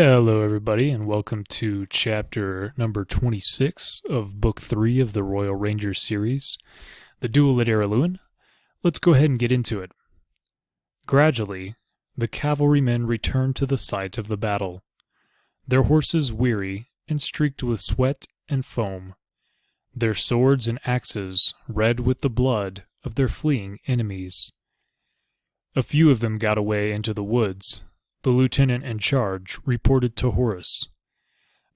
Hello, everybody, and welcome to chapter number 26 of Book 3 of the Royal Rangers series, The Duel at Araluen. Let's go ahead and get into it. Gradually, the cavalrymen returned to the site of the battle, their horses weary and streaked with sweat and foam, their swords and axes red with the blood of their fleeing enemies. A few of them got away into the woods. The lieutenant in charge reported to Horace.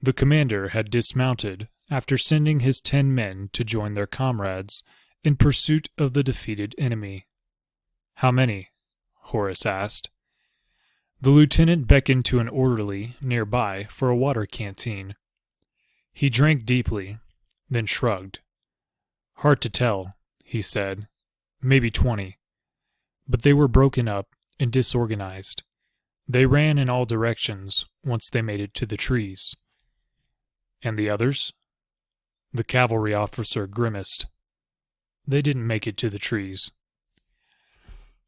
The commander had dismounted after sending his 10 men to join their comrades in pursuit of the defeated enemy. "How many?" Horace asked. The lieutenant beckoned to an orderly nearby for a water canteen. He drank deeply, then shrugged. "Hard to tell," he said. "Maybe 20. But they were broken up and disorganized. They ran in all directions once they made it to the trees." "And the others?" The cavalry officer grimaced. "They didn't make it to the trees."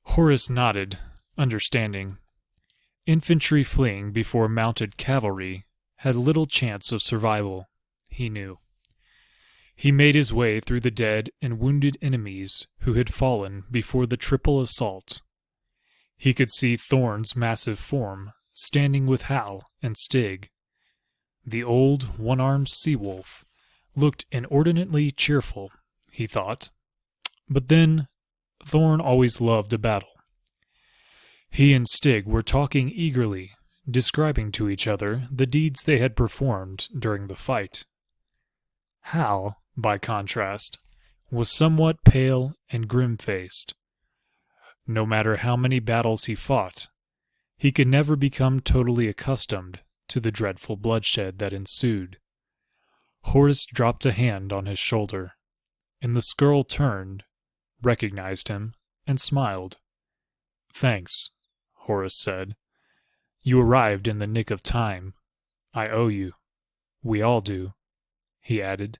Horace nodded, understanding. Infantry fleeing before mounted cavalry had little chance of survival, he knew. He made his way through the dead and wounded enemies who had fallen before the triple assault. He could see Thorn's massive form standing with Hal and Stig. The old, one-armed sea-wolf looked inordinately cheerful, he thought. But then, Thorn always loved a battle. He and Stig were talking eagerly, describing to each other the deeds they had performed during the fight. Hal, by contrast, was somewhat pale and grim-faced. No matter how many battles he fought, he could never become totally accustomed to the dreadful bloodshed that ensued. Horace dropped a hand on his shoulder, and the Skrull turned, recognized him, and smiled. "Thanks," Horace said. "You arrived in the nick of time. I owe you. We all do," he added,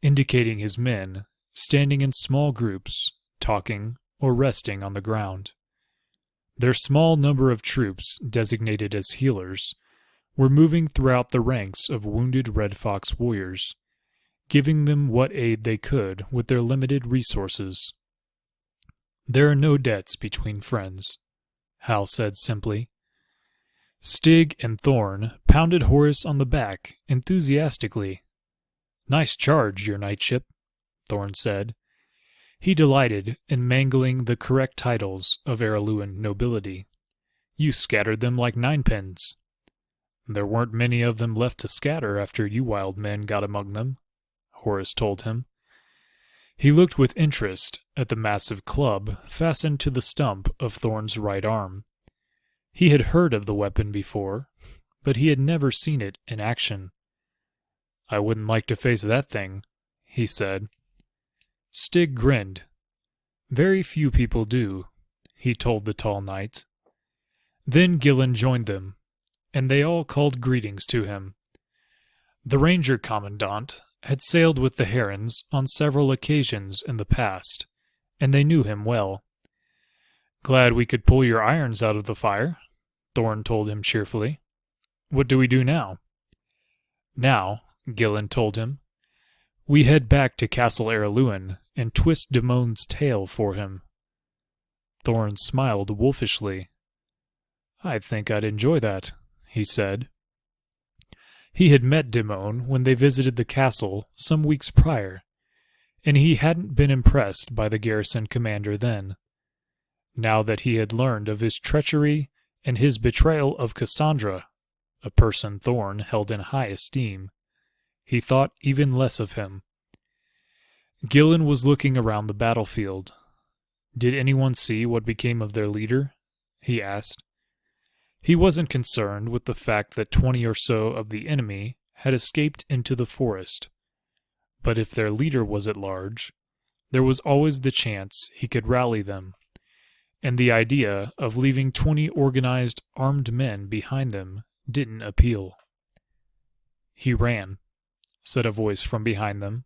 indicating his men, standing in small groups, talking or resting on the ground. Their small number of troops, designated as healers, were moving throughout the ranks of wounded Red Fox warriors, giving them what aid they could with their limited resources. "There are no debts between friends," Hal said simply. Stig and Thorn pounded Horace on the back enthusiastically. "Nice charge, your knightship," Thorn said. He delighted in mangling the correct titles of Araluen nobility. "You scattered them like ninepins." "There weren't many of them left to scatter after you wild men got among them," Horace told him. He looked with interest at the massive club fastened to the stump of Thorn's right arm. He had heard of the weapon before, but he had never seen it in action. "I wouldn't like to face that thing," he said. Stig grinned. "Very few people do," he told the tall knight. Then Gillen joined them, and they all called greetings to him. The ranger commandant had sailed with the Herons on several occasions in the past, and they knew him well. "Glad we could pull your irons out of the fire," Thorn told him cheerfully. "What do we do now?" "Now," Gillen told him, "we head back to Castle Araluen and twist Damon's tail for him." Thorn smiled wolfishly. "I think I'd enjoy that," he said. He had met Damon when they visited the castle some weeks prior, and he hadn't been impressed by the garrison commander then. Now that he had learned of his treachery and his betrayal of Cassandra, a person Thorn held in high esteem, he thought even less of him. Gillen was looking around the battlefield. "Did anyone see what became of their leader?" he asked. He wasn't concerned with the fact that 20 or so of the enemy had escaped into the forest. But if their leader was at large, there was always the chance he could rally them, and the idea of leaving 20 organized armed men behind them didn't appeal. "He ran," said a voice from behind them.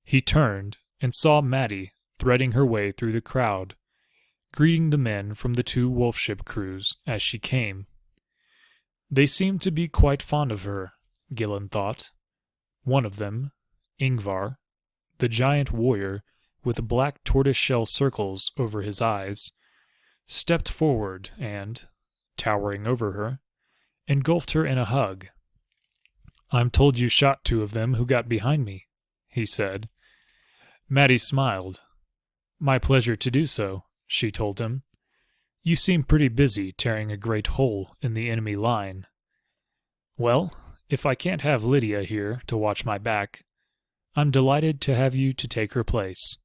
He turned and saw Maddie threading her way through the crowd, greeting the men from the 2 wolf ship crews as she came. They seemed to be quite fond of her, Gillen thought. One of them, Ingvar, the giant warrior with black tortoise-shell circles over his eyes, stepped forward and, towering over her, engulfed her in a hug. "I'm told you shot two of them who got behind me," he said. Maddie smiled. "My pleasure to do so," she told him. "You seem pretty busy tearing a great hole in the enemy line." "Well, if I can't have Lydia here to watch my back, I'm delighted to have you to take her place."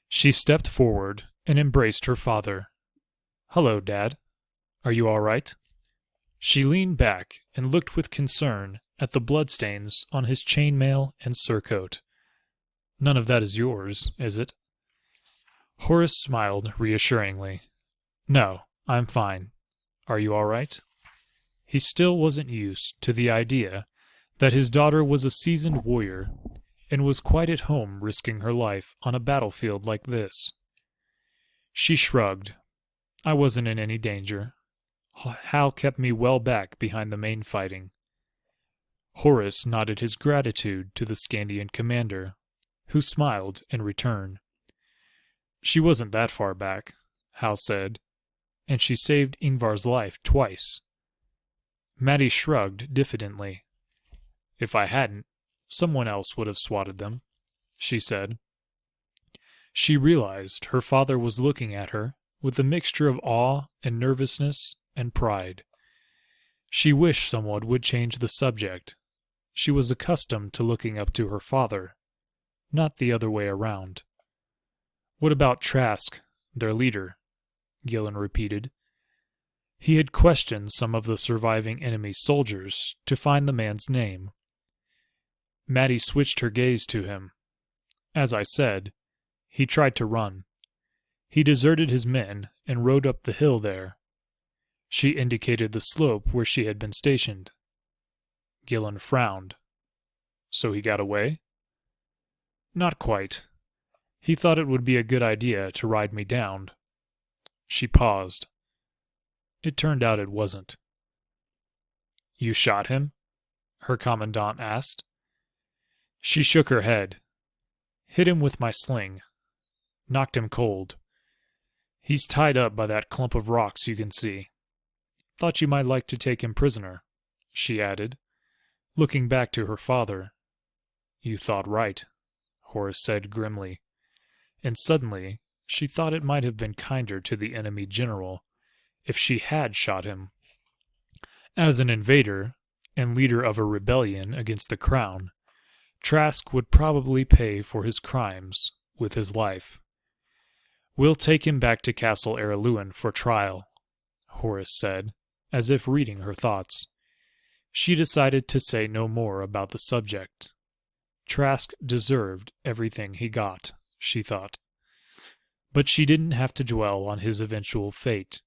She stepped forward and embraced her father. "Hello, Dad. Are you all right?" She leaned back and looked with concern at the bloodstains on his chainmail and surcoat. "None of that is yours, is it?" Horace smiled reassuringly. "No, I'm fine. Are you all right?" He still wasn't used to the idea that his daughter was a seasoned warrior and was quite at home risking her life on a battlefield like this. She shrugged. "I wasn't in any danger. Hal kept me well back behind the main fighting." Horace nodded his gratitude to the Scandian commander, who smiled in return. "She wasn't that far back," Hal said, "and she saved Ingvar's life twice." Maddie shrugged diffidently. "If I hadn't, someone else would have swatted them," she said. She realized her father was looking at her with a mixture of awe and nervousness and pride. She wished someone would change the subject. She was accustomed to looking up to her father, not the other way around. "What about Trask, their leader?" Gillen repeated. He had questioned some of the surviving enemy soldiers to find the man's name. Maddie switched her gaze to him. "As I said, he tried to run. He deserted his men and rode up the hill there." She indicated the slope where she had been stationed. Gillen frowned. "So he got away?" "Not quite. He thought it would be a good idea to ride me down." She paused. It turned out it wasn't. "You shot him?" her commandant asked. She shook her head. "Hit him with my sling. Knocked him cold. He's tied up by that clump of rocks you can see. Thought you might like to take him prisoner," she added, looking back to her father. "You thought right," Horace said grimly, and suddenly she thought it might have been kinder to the enemy general if she had shot him. As an invader and leader of a rebellion against the crown, Trask would probably pay for his crimes with his life. "We'll take him back to Castle Araluen for trial," Horace said, as if reading her thoughts. She decided to say no more about the subject. Trask deserved everything he got, she thought. But she didn't have to dwell on his eventual fate.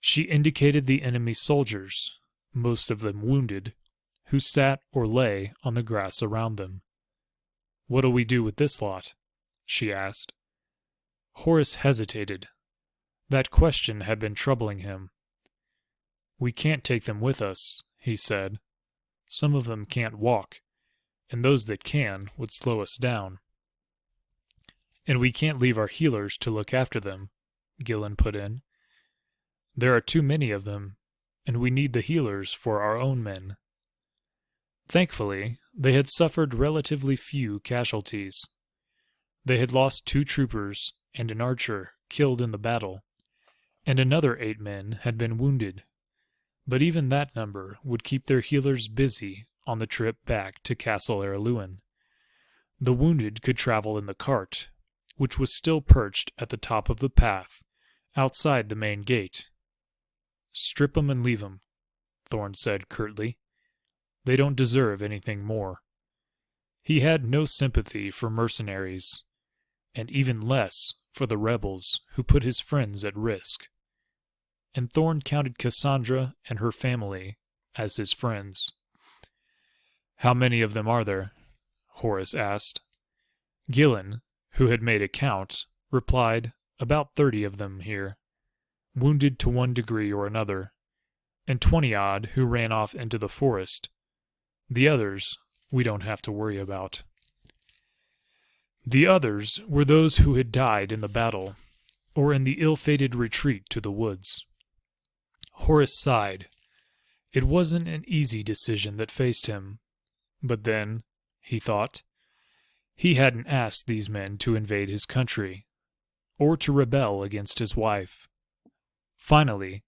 She indicated the enemy soldiers, most of them wounded, who sat or lay on the grass around them. "What'll we do with this lot?" she asked. Horace hesitated. That question had been troubling him. "We can't take them with us," he said. "Some of them can't walk, and those that can would slow us down." "And we can't leave our healers to look after them," Gillen put in. "There are too many of them, and we need the healers for our own men." Thankfully, they had suffered relatively few casualties. They had lost 2 troopers and an archer killed in the battle, and another 8 men had been wounded. But even that number would keep their healers busy on the trip back to Castle Araluen. The wounded could travel in the cart, which was still perched at the top of the path, outside the main gate. "Strip 'em and leave 'em," Thorne said curtly. "They don't deserve anything more." He had no sympathy for mercenaries, and even less for the rebels who put his friends at risk. And Thorne counted Cassandra and her family as his friends. "How many of them are there?" Horace asked. Gillen, who had made a count, replied, "About 30 of them here, wounded to one degree or another. and 20-odd who ran off into the forest. The others we don't have to worry about. The others were those who had died in the battle, or in the ill-fated retreat to the woods. Horace sighed. It wasn't an easy decision that faced him. But then, he thought, he hadn't asked these men to invade his country, or to rebel against his wife. Finally,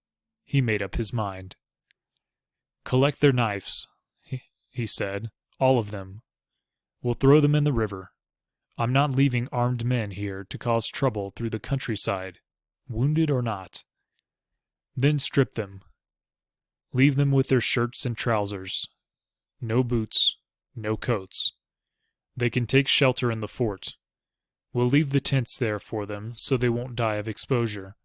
he made up his mind. "Collect their knives," he said, "all of them. We'll throw them in the river. I'm not leaving armed men here to cause trouble through the countryside, wounded or not. Then strip them. Leave them with their shirts and trousers. No boots, no coats. They can take shelter in the fort. We'll leave the tents there for them so they won't die of exposure.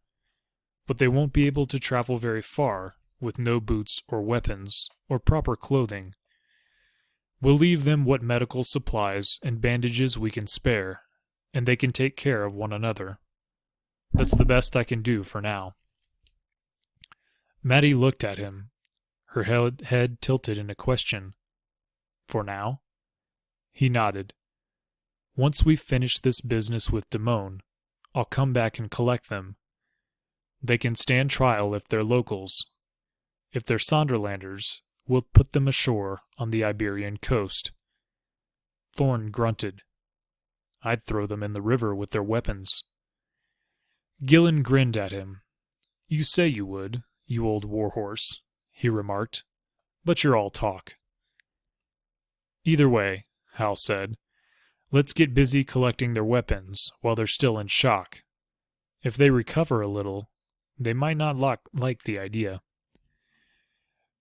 But they won't be able to travel very far with no boots or weapons or proper clothing. We'll leave them what medical supplies and bandages we can spare, and they can take care of one another. That's the best I can do for now." Maddie looked at him, her head tilted in a question. "For now?" He nodded. "Once we've finished this business with Damone, I'll come back and collect them. They can stand trial if they're locals. If they're Sonderlanders, we'll put them ashore on the Iberian coast." Thorne grunted. "I'd throw them in the river with their weapons." Gillen grinned at him. "You say you would, you old warhorse," he remarked, "but you're all talk." "Either way," Hal said, "let's get busy collecting their weapons while they're still in shock. If they recover a little, they might not like the idea."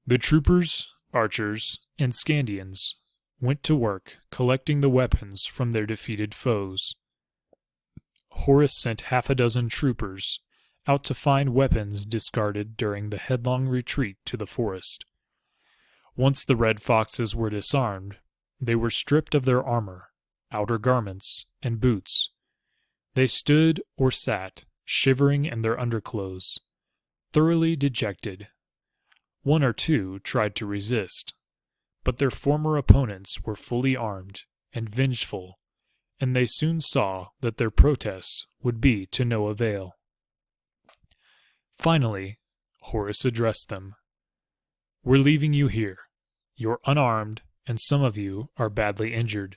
The troopers, archers, and Scandians went to work collecting the weapons from their defeated foes. Horace sent 6 troopers out to find weapons discarded during the headlong retreat to the forest. Once the Red Foxes were disarmed, they were stripped of their armor, outer garments, and boots. They stood or sat, shivering in their underclothes, thoroughly dejected. 1 or 2 tried to resist, but their former opponents were fully armed and vengeful, and they soon saw that their protest would be to no avail. Finally, Horace addressed them. "We're leaving you here. You're unarmed, and some of you are badly injured.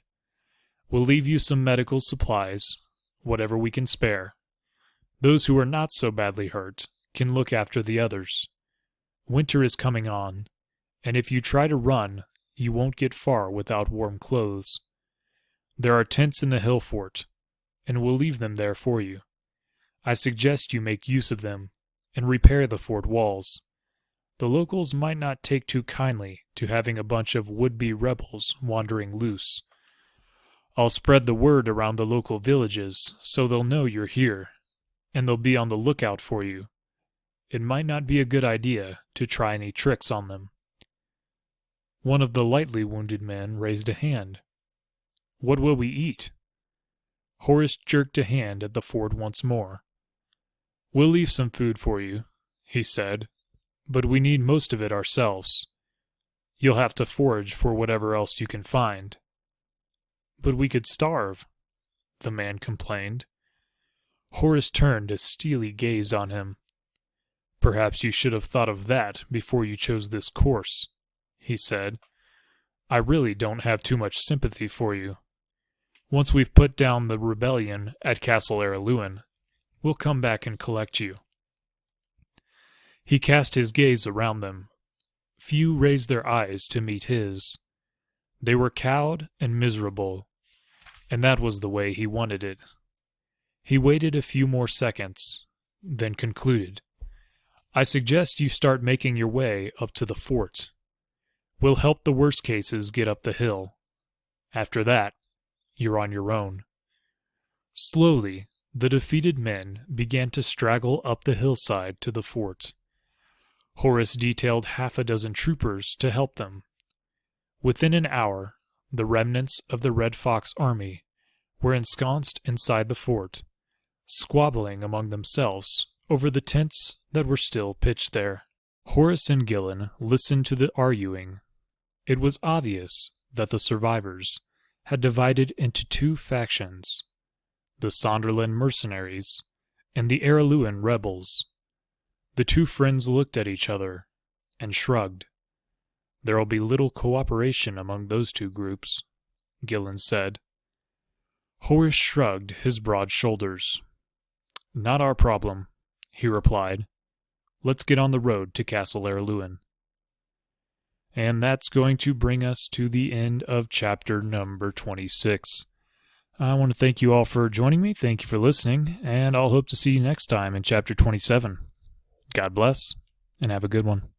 We'll leave you some medical supplies, whatever we can spare. Those who are not so badly hurt can look after the others. Winter is coming on, and if you try to run, you won't get far without warm clothes. There are tents in the hill fort, and we'll leave them there for you. I suggest you make use of them, and repair the fort walls. The locals might not take too kindly to having a bunch of would-be rebels wandering loose. I'll spread the word around the local villages so they'll know you're here, and they'll be on the lookout for you. It might not be a good idea to try any tricks on them." One of the lightly wounded men raised a hand. "What will we eat?" Horace jerked a hand at the fort once more. "We'll leave some food for you," he said, "but we need most of it ourselves. You'll have to forage for whatever else you can find." "But we could starve," the man complained. Horace turned a steely gaze on him. "Perhaps you should have thought of that before you chose this course," he said. "I really don't have too much sympathy for you. Once we've put down the rebellion at Castle Araluen, we'll come back and collect you." He cast his gaze around them. Few raised their eyes to meet his. They were cowed and miserable, and that was the way he wanted it. He waited a few more seconds, then concluded, "I suggest you start making your way up to the fort. We'll help the worst cases get up the hill. After that, you're on your own." Slowly, the defeated men began to straggle up the hillside to the fort. Horace detailed 6 troopers to help them. Within an hour, the remnants of the Red Fox army were ensconced inside the fort, squabbling among themselves over the tents that were still pitched there. Horace and Gillen listened to the arguing. It was obvious that the survivors had divided into two factions, the Sonderland mercenaries and the Araluen rebels. The two friends looked at each other and shrugged. "There'll be little cooperation among those two groups," Gillen said. Horace shrugged his broad shoulders. "Not our problem," he replied. "Let's get on the road to Castle Araluen." And that's going to bring us to the end of chapter number 26. I want to thank you all for joining me. Thank you for listening, and I'll hope to see you next time in chapter 27. God bless, and have a good one.